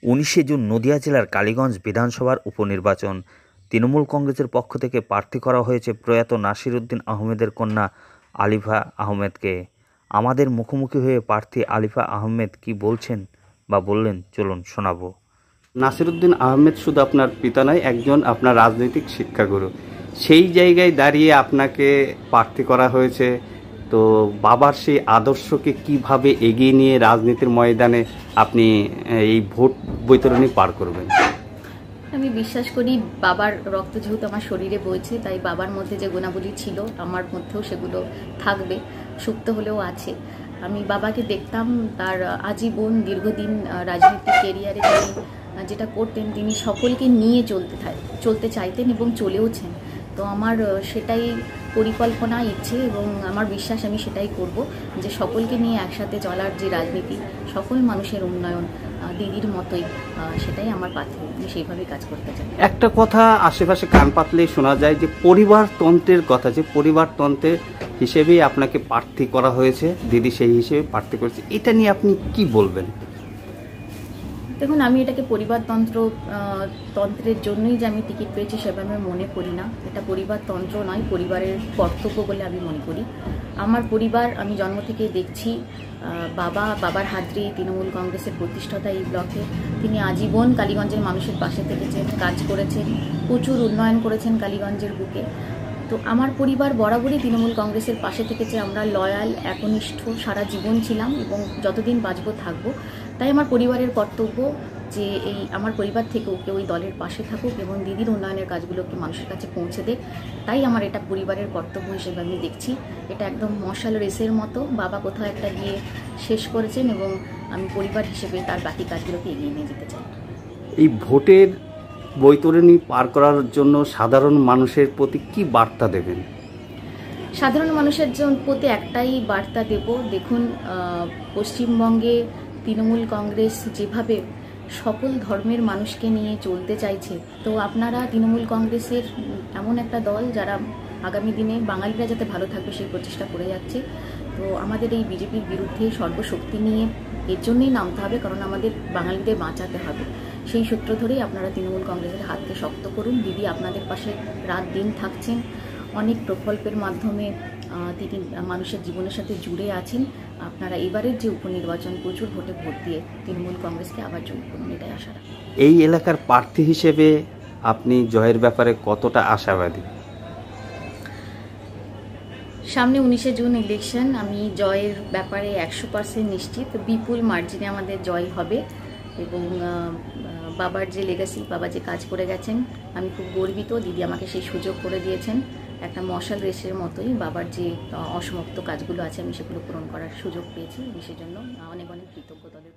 19শে June Nadia জেলার কালীগঞ্জ বিধানসভার উপনির্বাচন। তৃণমূল কংগ্রেসের পক্ষ থেকে প্রার্থী করা হয়েছে প্রয়াত নাসির উদ্দিন আহমেদের কন্যা আলিফা আহমেদকে। আমাদের মুখোমুখি হয়ে প্রার্থী আলিফা আহমেদ কি বলছেন বা বললেন চলুন শোনাবো। নাসির উদ্দিন আহমেদ শুধু আপনার পিতা নয়, একজন আপনার রাজনৈতিক শিক্ষাগুরু। সেই জায়গায় দাঁড়িয়ে আপনাকে প্রার্থী করা হয়েছে, তো বাবার সেই আদর্শকে কিভাবে এগিয়ে নিয়ে রাজনীতির ময়দানে আপনি এই ভোট বৈতরণী পার করবেন? আমি বিশ্বাস করি বাবার রক্ত যেহেতু আমার শরীরে বইছে, তাই বাবার মধ্যে যে গুণাবলী ছিল আমার মধ্যেও সেগুলো থাকবে, সুপ্ত হলেও আছে। আমি বাবাকে দেখতাম তার আজীবন দীর্ঘদিন রাজনৈতিক কেরিয়ারে তিনি যেটা করতেন, তিনি সকলকে নিয়ে চলতে চাইতেন এবং চলেওছেন। তো আমার সেটাই পরিকল্পনা, ইচ্ছে এবং আমার বিশ্বাস আমি সেটাই করব, যে সকলকে নিয়ে একসাথে চলার যে রাজনীতি, সকল মানুষের উন্নয়ন দিদির মতোই, সেটাই আমার পাথে, আমি সেইভাবেই কাজ করতে চাই। একটা কথা আশেপাশে কান পাতলেই শোনা যায় যে পরিবারতন্ত্রের কথা, যে পরিবারতন্ত্রের হিসেবেই আপনাকে প্রার্থী করা হয়েছে, দিদি সেই হিসেবে প্রার্থী করেছে, এটা নিয়ে আপনি কি বলবেন? দেখুন, আমি এটাকে তন্ত্রের জন্যই যে আমি টিকিট পেয়েছি সেভাবে আমি মনে করি না। এটা পরিবারতন্ত্র নয়, পরিবারের কর্তব্য বলে আমি মনে করি। আমার পরিবার আমি জন্ম থেকে দেখছি, বাবার হাত ধরে তৃণমূল কংগ্রেসের প্রতিষ্ঠাতা এই ব্লকে। তিনি আজীবন কালীগঞ্জের মানুষের পাশে থেকেছেন, কাজ করেছেন, প্রচুর উন্নয়ন করেছেন কালীগঞ্জের বুকে। তো আমার পরিবার বরাবরই তৃণমূল কংগ্রেসের পাশে থেকেছে। আমরা লয়াল, একনিষ্ঠ সারা জীবন ছিলাম এবং যতদিন বাঁচবো থাকবো। তাই আমার পরিবারের কর্তব্য যে আমার পরিবার থেকেও কেউ ওই দলের পাশে থাকুক এবং দিদির উন্নয়নের কাজগুলোকে মানুষের কাছে পৌঁছে দেয়। তাই আমার এটা পরিবারের কর্তব্য হিসেবে আমি দেখছি। এটা একদম মশাল রেসের মতো, বাবা কোথাও একটা গিয়ে শেষ করেছেন এবং আমি পরিবার হিসেবে তার বাকি কাজগুলোকে এগিয়ে নিয়ে যেতে চাই। এই ভোটের বৈতরণী পার করার জন্য সাধারণ মানুষের প্রতি কি বার্তা দেবেন? সাধারণ মানুষের প্রতি একটাই বার্তা দেব, দেখুন পশ্চিমবঙ্গে তৃণমূল কংগ্রেস যেভাবে সকল ধর্মের মানুষকে নিয়ে চলতে চাইছে, তো আপনারা তৃণমূল কংগ্রেসের এমন একটা দল যারা আগামী দিনে বাঙালিরা যাতে ভালো থাকবে সেই প্রচেষ্টা করে যাচ্ছে। তো আমাদের এই বিজেপির বিরুদ্ধে সর্বশক্তি নিয়ে এর জন্যই নামতে হবে, কারণ আমাদের বাঙালিদের বাঁচাতে হবে। সেই সূত্র ধরেই আপনারা তৃণমূল কংগ্রেসের হাতকে শক্ত করুন। দিদি আপনাদের পাশে রাত দিন থাকছেন, অনেক প্রকল্পের মাধ্যমে তিনি মানুষের জীবনের সাথে জুড়ে আছেন। আপনারা এবারের যে উপনির্বাচন প্রচুর ভোটে ভোট দিয়ে তৃণমূল কংগ্রেসকে আবার জয়ী করুন, এটাই আশা রাখি। এই এলাকার প্রার্থী হিসেবে আপনি জয়ের ব্যাপারে কতটা আশাবাদী? সামনে 19শে জুন ইলেকশন, আমি জয়ের ব্যাপারে 100% নিশ্চিত। বিপুল মার্জিনে আমাদের জয় হবে এবং বাবার যে লেগাসি, বাবা যে কাজ করে গেছেন, আমি খুব গর্বিত। দিদি আমাকে সেই সুযোগ করে দিয়েছেন। একটা মশাল রেসের মতোই বাবার যে অসমাপ্ত কাজগুলো আছে আমি সেগুলো পূরণ করার সুযোগ পেয়েছি। সেজন্য অনেক অনেক কৃতজ্ঞ দলের।